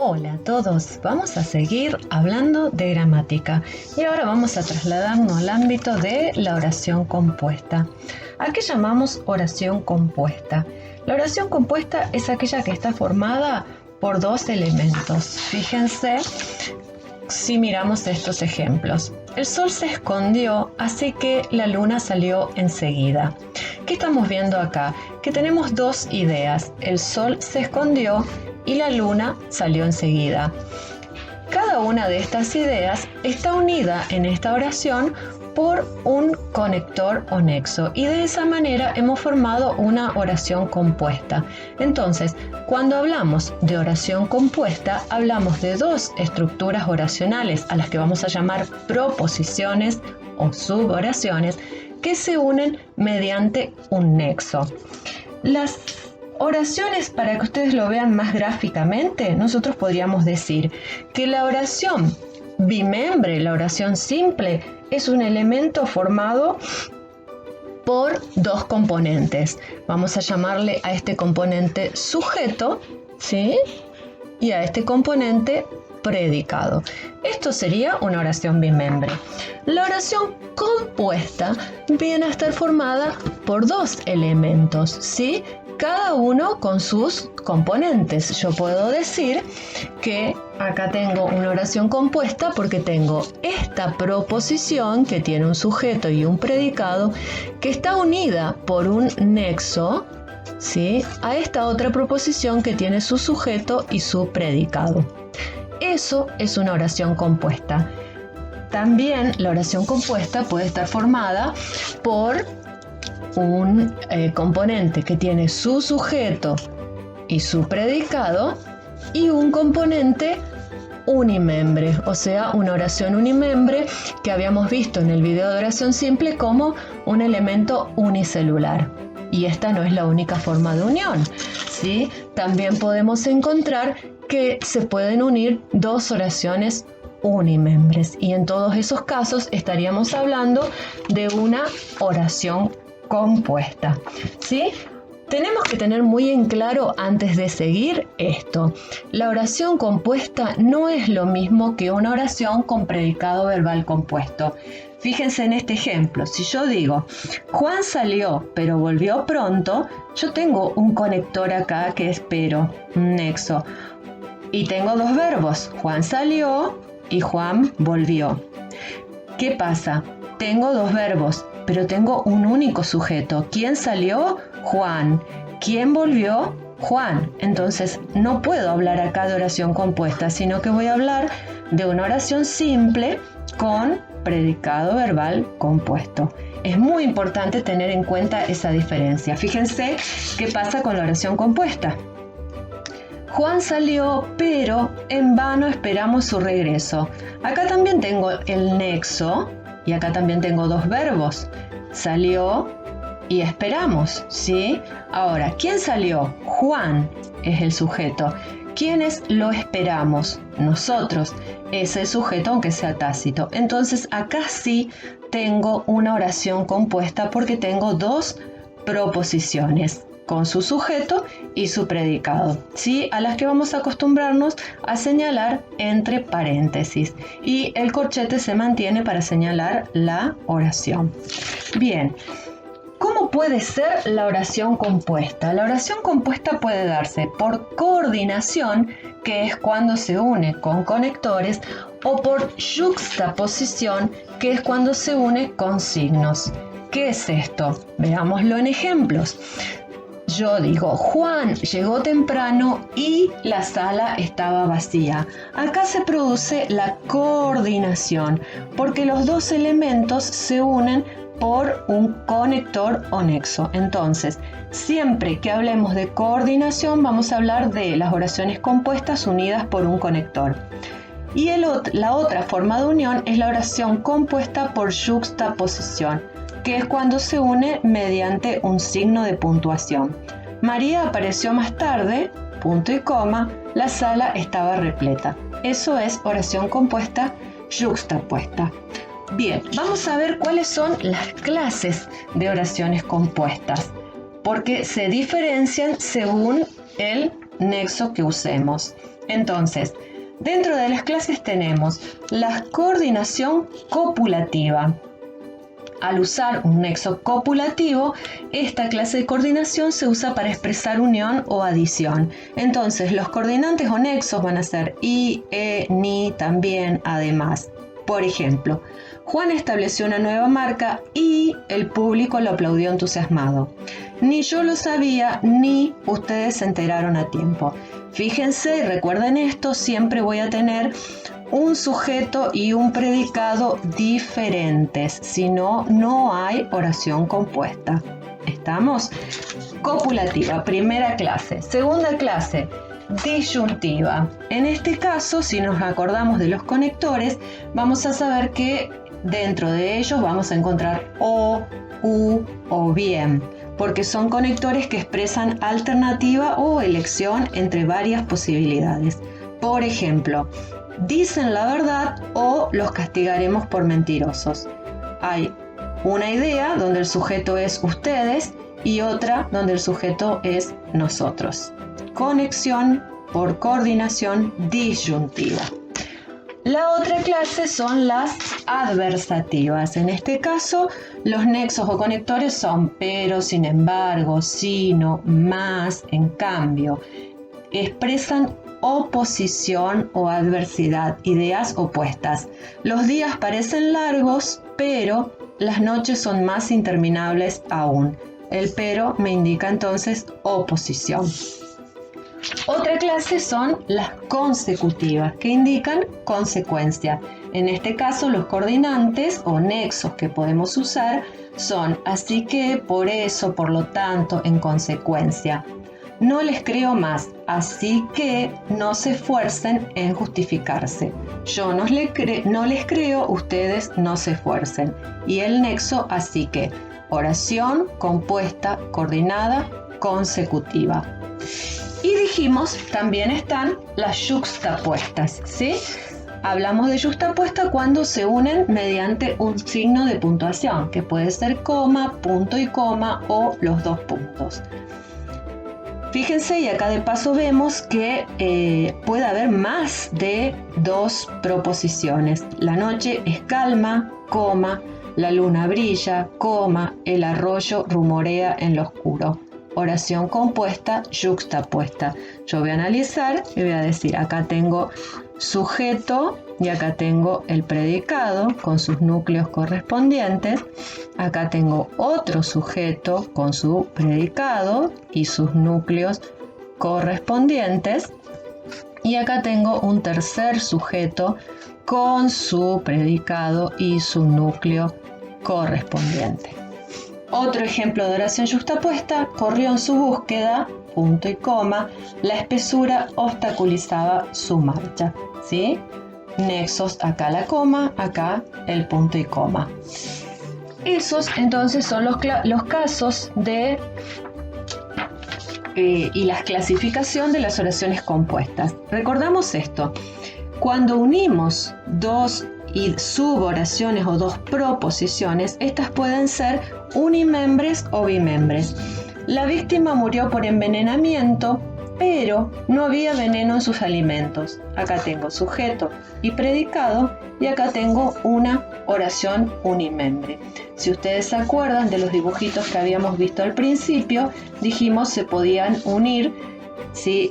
Hola a todos, vamos a seguir hablando de gramática y ahora vamos a trasladarnos al ámbito de la oración compuesta. ¿A qué llamamos oración compuesta? La oración compuesta es aquella que está formada por dos elementos. Fíjense si miramos estos ejemplos. El sol se escondió, así que la luna salió enseguida. ¿Qué estamos viendo acá? Que tenemos dos ideas. El sol se escondió y la luna salió enseguida. Cada una de estas ideas está unida en esta oración por un conector o nexo y de esa manera hemos formado una oración compuesta. Entonces, cuando hablamos de oración compuesta, hablamos de dos estructuras oracionales a las que vamos a llamar proposiciones o suboraciones que se unen mediante un nexo. Las oraciones, para que ustedes lo vean más gráficamente, nosotros podríamos decir que la oración bimembre, la oración simple, es un elemento formado por dos componentes. Vamos a llamarle a este componente sujeto, ¿sí? Y a este componente predicado. Esto sería una oración bimembre. La oración compuesta viene a estar formada por dos elementos, ¿sí? Cada uno con sus componentes. Yo puedo decir que acá tengo una oración compuesta porque tengo esta proposición que tiene un sujeto y un predicado que está unida por un nexo, ¿sí?, a esta otra proposición que tiene su sujeto y su predicado. Eso es una oración compuesta. También la oración compuesta puede estar formada por un componente que tiene su sujeto y su predicado y un componente unimembre, o sea, una oración unimembre que habíamos visto en el video de oración simple como un elemento unicelular. Y esta no es la única forma de unión, ¿sí? También podemos encontrar que se pueden unir dos oraciones unimembres y en todos esos casos estaríamos hablando de una oración compuesta, ¿sí? Tenemos que tener muy en claro antes de seguir esto. La oración compuesta no es lo mismo que una oración con predicado verbal compuesto. Fíjense en este ejemplo. Si yo digo, Juan salió pero volvió pronto, yo tengo un conector acá que es pero, un nexo. Y tengo dos verbos, Juan salió y Juan volvió. ¿Qué pasa? Tengo dos verbos, pero tengo un único sujeto. ¿Quién salió? Juan. ¿Quién volvió? Juan. Entonces no puedo hablar acá de oración compuesta, sino que voy a hablar de una oración simple con predicado verbal compuesto. Es muy importante tener en cuenta esa diferencia. Fíjense qué pasa con la oración compuesta. Juan salió, pero en vano esperamos su regreso. Acá también tengo el nexo y acá también tengo dos verbos. Salió y esperamos, ¿sí? Ahora, ¿quién salió? Juan es el sujeto. ¿Quiénes lo esperamos? Nosotros. Es el sujeto aunque sea tácito. Entonces acá sí tengo una oración compuesta porque tengo dos proposiciones con su sujeto y su predicado, ¿sí?, a las que vamos a acostumbrarnos a señalar entre paréntesis y el corchete se mantiene para señalar la oración. Bien, ¿cómo puede ser la oración compuesta? La oración compuesta puede darse por coordinación, que es cuando se une con conectores, o por yuxtaposición, que es cuando se une con signos. ¿Qué es esto? Veámoslo en ejemplos. Yo digo, Juan llegó temprano y la sala estaba vacía. Acá se produce la coordinación porque los dos elementos se unen por un conector o nexo. Entonces, siempre que hablemos de coordinación vamos a hablar de las oraciones compuestas unidas por un conector. Y la otra forma de unión es la oración compuesta por yuxtaposición, que es cuando se une mediante un signo de puntuación. María apareció más tarde, punto y coma, la sala estaba repleta. Eso es oración compuesta yuxtapuesta. Bien, vamos a ver cuáles son las clases de oraciones compuestas, porque se diferencian según el nexo que usemos. Entonces, dentro de las clases tenemos la coordinación copulativa. Al usar un nexo copulativo, esta clase de coordinación se usa para expresar unión o adición. Entonces, los coordinantes o nexos van a ser y, ni, también, además. Por ejemplo, Juan estableció una nueva marca y el público lo aplaudió entusiasmado. Ni yo lo sabía, ni ustedes se enteraron a tiempo. Fíjense y recuerden esto, siempre voy a tener un sujeto y un predicado diferentes, si no, no hay oración compuesta. ¿Estamos? Copulativa, primera clase. Segunda clase, disyuntiva. En este caso, si nos acordamos de los conectores, vamos a saber que dentro de ellos vamos a encontrar o, u o bien, porque son conectores que expresan alternativa o elección entre varias posibilidades. Por ejemplo, dicen la verdad o los castigaremos por mentirosos. Hay una idea donde el sujeto es ustedes y otra donde el sujeto es nosotros. Conexión por coordinación disyuntiva. La otra clase son las adversativas. En este caso, los nexos o conectores son pero, sin embargo, sino, más, en cambio. Expresan oposición o adversidad, ideas opuestas. Los días parecen largos, pero las noches son más interminables aún. El pero me indica entonces oposición. Otra clase son las consecutivas, que indican consecuencia. En este caso, los coordinantes o nexos que podemos usar son así que, por eso, por lo tanto, en consecuencia. No les creo más, así que no se esfuercen en justificarse. Yo no les creo, ustedes no se esfuercen. Y el nexo, así que, oración compuesta, coordinada, consecutiva. Y dijimos, también están las yuxtapuestas, ¿sí? Hablamos de yuxtapuesta cuando se unen mediante un signo de puntuación, que puede ser coma, punto y coma o los dos puntos. Fíjense, y acá de paso vemos que puede haber más de dos proposiciones. La noche es calma, coma, la luna brilla, coma, el arroyo rumorea en lo oscuro. Oración compuesta, yuxtapuesta. Yo voy a analizar y voy a decir, acá tengo sujeto y acá tengo el predicado con sus núcleos correspondientes. Acá tengo otro sujeto con su predicado y sus núcleos correspondientes. Y acá tengo un tercer sujeto con su predicado y su núcleo correspondiente. Otro ejemplo de oración yuxtapuesta, corrió en su búsqueda, punto y coma, la espesura obstaculizaba su marcha, ¿sí? Nexos, acá la coma, acá el punto y coma. Esos entonces son los casos de y la clasificación de las oraciones compuestas. Recordamos esto, cuando unimos dos y suboraciones o dos proposiciones, estas pueden ser unimembres o bimembres. La víctima murió por envenenamiento, pero no había veneno en sus alimentos. Acá tengo sujeto y predicado y acá tengo una oración unimembre. Si ustedes se acuerdan de los dibujitos que habíamos visto al principio, dijimos se podían unir, ¿sí?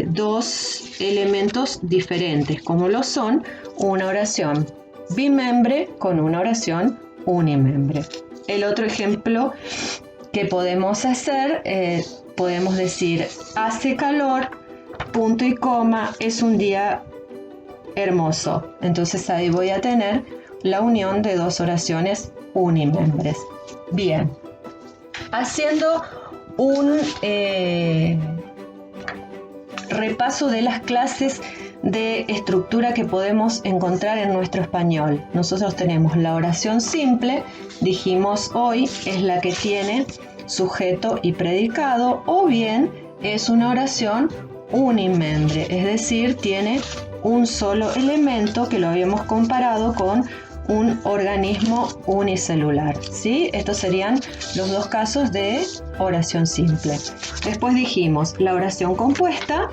Dos elementos diferentes, como lo son una oración bimembre con una oración unimembre. El otro ejemplo que podemos hacer, podemos decir, hace calor, punto y coma, es un día hermoso. Entonces ahí voy a tener la unión de dos oraciones unimembres. Bien, haciendo un repaso de las clases de estructura que podemos encontrar en nuestro español. Nosotros tenemos la oración simple, dijimos hoy, es la que tiene sujeto y predicado, o bien es una oración unimembre, es decir, tiene un solo elemento que lo habíamos comparado con un organismo unicelular, ¿sí? Estos serían los dos casos de oración simple. Después dijimos la oración compuesta,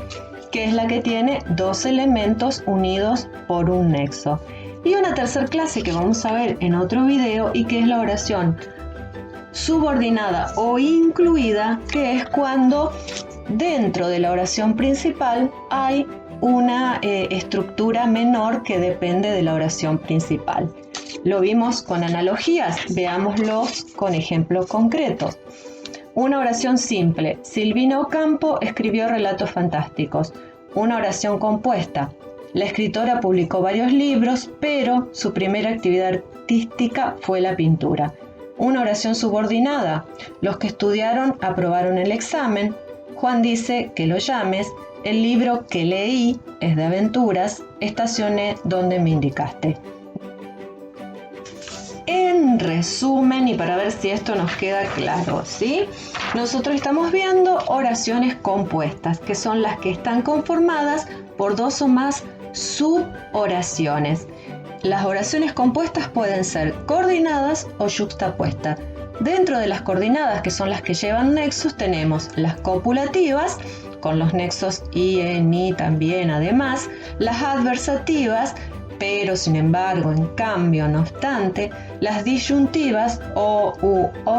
que es la que tiene dos elementos unidos por un nexo. Y una tercera clase que vamos a ver en otro video y que es la oración subordinada o incluida, que es cuando dentro de la oración principal hay una estructura menor que depende de la oración principal. Lo vimos con analogías, veámoslo con ejemplos concretos. Una oración simple. Silvina Ocampo escribió relatos fantásticos. Una oración compuesta. La escritora publicó varios libros, pero su primera actividad artística fue la pintura. Una oración subordinada. Los que estudiaron aprobaron el examen. Juan dice que lo llames. El libro que leí es de aventuras. Estacioné donde me indicaste. En resumen, y para ver si esto nos queda claro, ¿sí? Nosotros estamos viendo oraciones compuestas, que son las que están conformadas por dos o más suboraciones. Las oraciones compuestas pueden ser coordinadas o yuxtapuestas. Dentro de las coordinadas, que son las que llevan nexos, tenemos las copulativas, con los nexos y, en, y también además, las adversativas, pero sin embargo, en cambio, no obstante, las disyuntivas o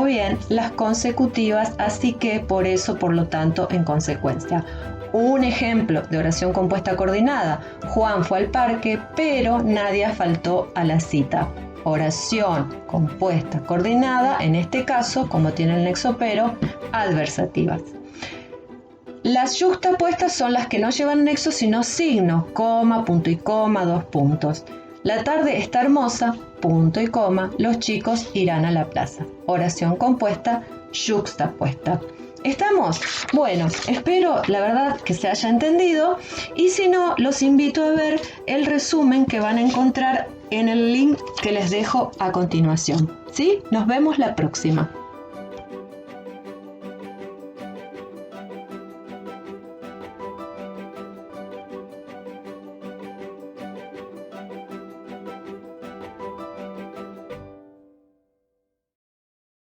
bien las consecutivas, así que por eso, por lo tanto, en consecuencia. Un ejemplo de oración compuesta coordinada: Juan fue al parque, pero Nadia faltó a la cita. Oración compuesta coordinada, en este caso, como tiene el nexo pero, adversativas. Las yuxtapuestas son las que no llevan nexo sino signos, coma, punto y coma, dos puntos. La tarde está hermosa, punto y coma, los chicos irán a la plaza. Oración compuesta yuxtapuesta. ¿Estamos? Bueno, espero la verdad que se haya entendido, y si no, los invito a ver el resumen que van a encontrar en el link que les dejo a continuación. ¿Sí? Nos vemos la próxima.